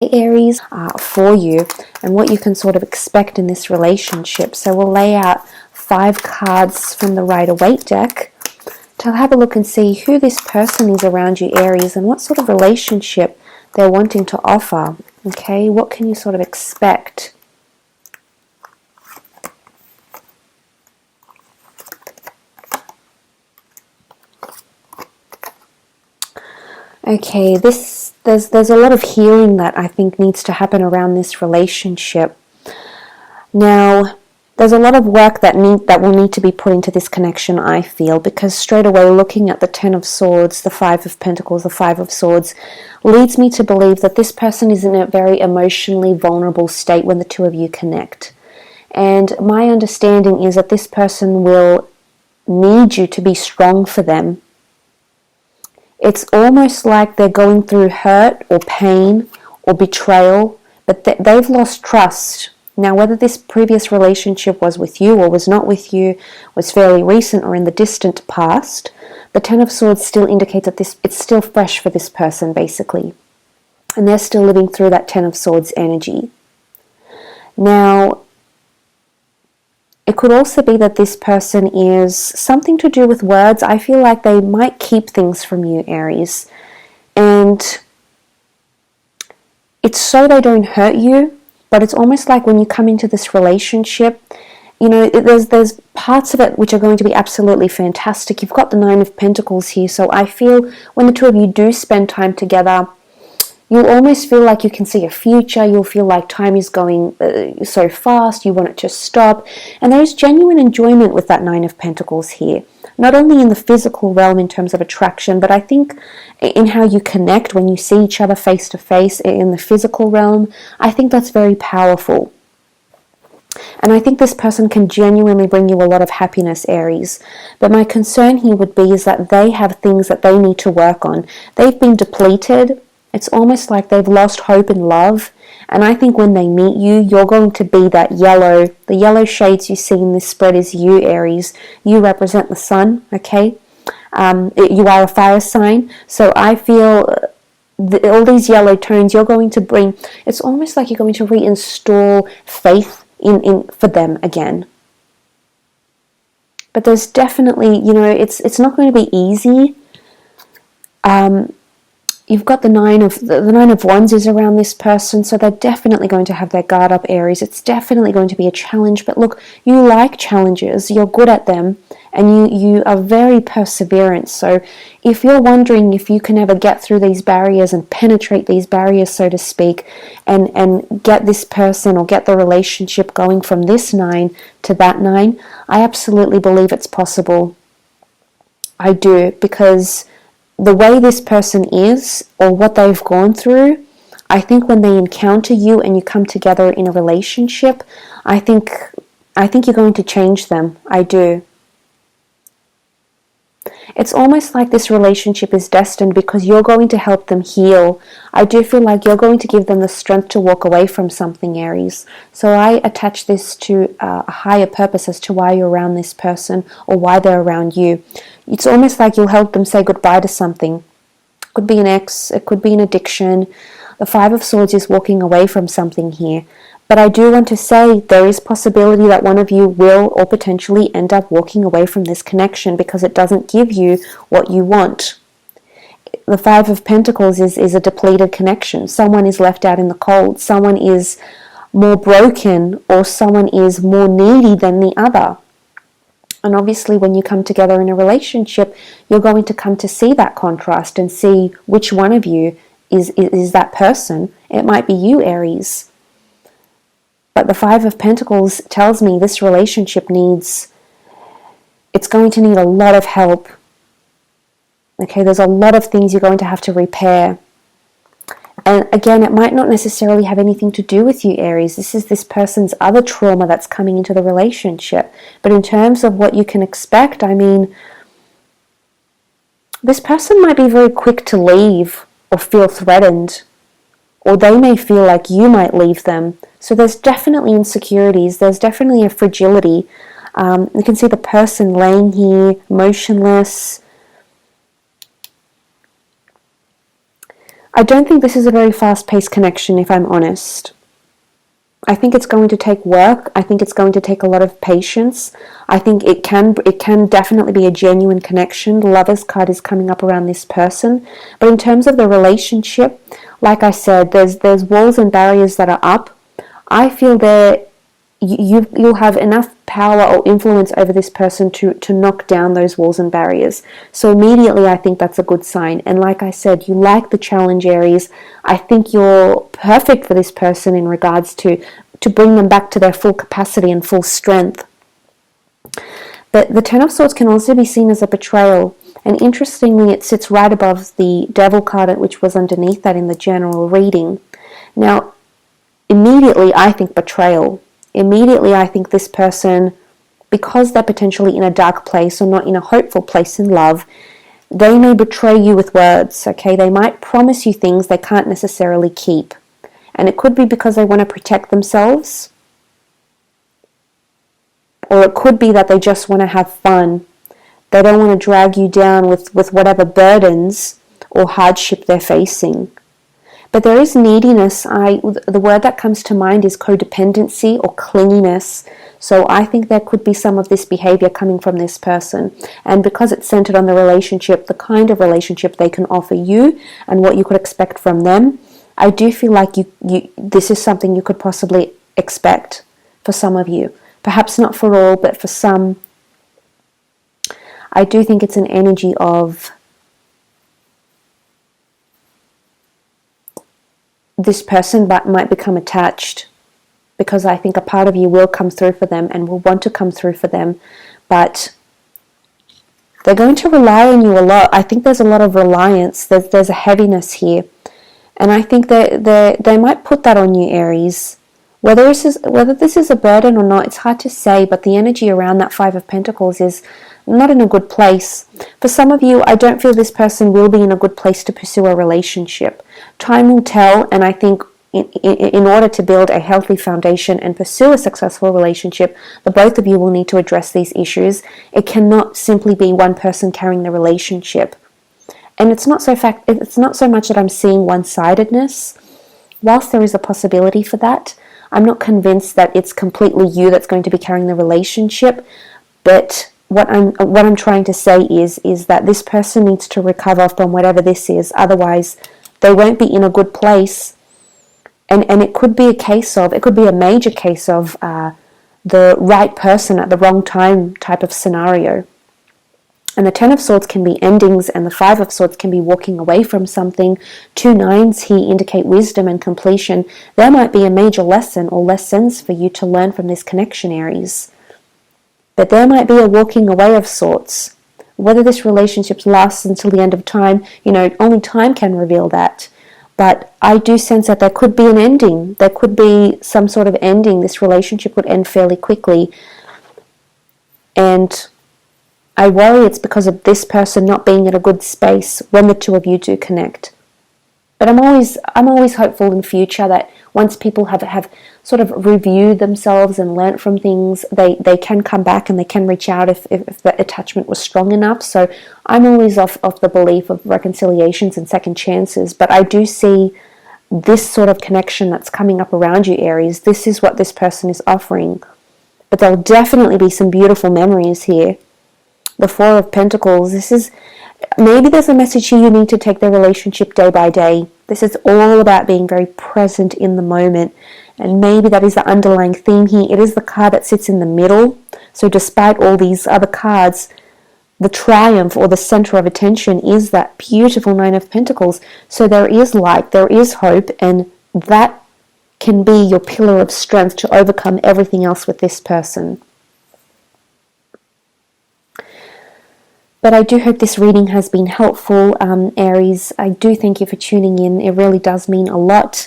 Aries, for you, and what you can sort of expect in this relationship. So we'll lay out 5 cards from the Rider-Waite deck to have a look and see who this person is around you, Aries, and what sort of relationship they're wanting to offer. Okay, what can you sort of expect? Okay, there's a lot of healing that I think needs to happen around this relationship. Now, there's a lot of work that will need to be put into this connection, I feel, because straight away looking at the 10 of Swords, the 5 of Pentacles, the 5 of Swords, leads me to believe that this person is in a very emotionally vulnerable state when the two of you connect. And my understanding is that this person will need you to be strong for them. It's almost like they're going through hurt or pain or betrayal, but they've lost trust. Now, whether this previous relationship was with you or was not with you, was fairly recent or in the distant past, the 10 of Swords still indicates that it's still fresh for this person, basically. And they're still living through that 10 of Swords energy. Now, it could also be that this person is something to do with words. I feel like they might keep things from you, Aries. And it's so they don't hurt you, but it's almost like when you come into this relationship, you know, there's parts of it which are going to be absolutely fantastic. You've got the 9 of Pentacles here, so I feel when the two of you do spend time together, you'll almost feel like you can see a future. You'll feel like time is going so fast, you want it to stop. And there's genuine enjoyment with that 9 of Pentacles here. Not only in the physical realm in terms of attraction, but I think in how you connect when you see each other face to face in the physical realm. I think that's very powerful. And I think this person can genuinely bring you a lot of happiness, Aries. But my concern here would be is that they have things that they need to work on. They've been depleted. It's almost like they've lost hope in love. And I think when they meet you, you're going to be that yellow. The yellow shades you see in this spread is you, Aries. You represent the sun, okay? You are a fire sign. So I feel all these yellow tones you're going to bring, it's almost like you're going to reinstall faith in for them again. But there's definitely, you know, it's not going to be easy. You've got the 9 of Wands is around this person, so they're definitely going to have their guard up, Aries. It's definitely going to be a challenge, but look, you like challenges, you're good at them, and you are very perseverant. So if you're wondering if you can ever get through these barriers and penetrate these barriers, so to speak, and get this person or get the relationship going from this 9 to that 9, I absolutely believe it's possible. I do, because the way this person is or what they've gone through, I think when they encounter you and you come together in a relationship, I think you're going to change them. I do. It's almost like this relationship is destined because you're going to help them heal. I do feel like you're going to give them the strength to walk away from something, Aries. So I attach this to a higher purpose as to why you're around this person or why they're around you. It's almost like you'll help them say goodbye to something. It could be an ex, it could be an addiction. The 5 of Swords is walking away from something here. But I do want to say there is possibility that one of you will or potentially end up walking away from this connection because it doesn't give you what you want. The 5 of Pentacles is a depleted connection. Someone is left out in the cold. Someone is more broken or someone is more needy than the other. And obviously when you come together in a relationship, you're going to come to see that contrast and see which one of you is that person. It might be you, Aries. But the 5 of Pentacles tells me this relationship it's going to need a lot of help. Okay, there's a lot of things you're going to have to repair. And again, it might not necessarily have anything to do with you, Aries. This is this person's other trauma that's coming into the relationship. But in terms of what you can expect, I mean, this person might be very quick to leave or feel threatened. Or they may feel like you might leave them. So there's definitely insecurities. There's definitely a fragility. You can see the person laying here, motionless. I don't think this is a very fast-paced connection, if I'm honest. I think it's going to take work. I think it's going to take a lot of patience. I think it can definitely be a genuine connection. The Lovers card is coming up around this person. But in terms of the relationship, like I said, there's walls and barriers that are up. I feel that you'll have enough power or influence over this person to knock down those walls and barriers. So immediately I think that's a good sign. And like I said, you like the challenge, Aries. I think you're perfect for this person in regards to bring them back to their full capacity and full strength. But the Ten of Swords can also be seen as a betrayal. And interestingly, it sits right above the Devil card, which was underneath that in the general reading. Now, immediately I think betrayal. Immediately I think this person, because they're potentially in a dark place or not in a hopeful place in love, they may betray you with words, okay? They might promise you things they can't necessarily keep. And it could be because they want to protect themselves, or it could be that they just want to have fun. They don't want to drag you down with whatever burdens or hardship they're facing. But there is neediness. The word that comes to mind is codependency or clinginess. So I think there could be some of this behavior coming from this person. And because it's centered on the relationship, the kind of relationship they can offer you and what you could expect from them, I do feel like this is something you could possibly expect for some of you. Perhaps not for all, but for some. I do think it's an energy of this person might become attached, because I think a part of you will come through for them and will want to come through for them, but they're going to rely on you a lot. I think there's a lot of reliance. There's a heaviness here, and I think that they might put that on you, Aries. Whether this is a burden or not, it's hard to say, but the energy around that Five of Pentacles is not in a good place. For some of you, I don't feel this person will be in a good place to pursue a relationship. Time will tell, and I think in order to build a healthy foundation and pursue a successful relationship, the both of you will need to address these issues. It cannot simply be one person carrying the relationship. And it's not so much that I'm seeing one-sidedness. Whilst there is a possibility for that, I'm not convinced that it's completely you that's going to be carrying the relationship. But what I'm trying to say is that this person needs to recover from whatever this is. Otherwise, they won't be in a good place. And it could be a major case of the right person at the wrong time type of scenario. And the Ten of Swords can be endings, and the Five of Swords can be walking away from something. 2 nines here indicate wisdom and completion. There might be a major lesson or lessons for you to learn from this connection, Aries. But there might be a walking away of sorts. Whether this relationship lasts until the end of time, only time can reveal that. But I do sense that there could be an ending. There could be some sort of ending. This relationship would end fairly quickly. And I worry it's because of this person not being in a good space when the two of you do connect. But I'm always hopeful in future that once people have sort of reviewed themselves and learnt from things, they can come back and they can reach out if the attachment was strong enough. So I'm always of the belief of reconciliations and second chances. But I do see this sort of connection that's coming up around you, Aries. This is what this person is offering. But there'll definitely be some beautiful memories here. The Four of Pentacles, maybe there's a message here you need to take the relationship day by day. This is all about being very present in the moment. And maybe that is the underlying theme here. It is the card that sits in the middle. So despite all these other cards, the triumph or the center of attention is that beautiful Nine of Pentacles. So there is light, there is hope, and that can be your pillar of strength to overcome everything else with this person. But I do hope this reading has been helpful, Aries. I do thank you for tuning in. It really does mean a lot.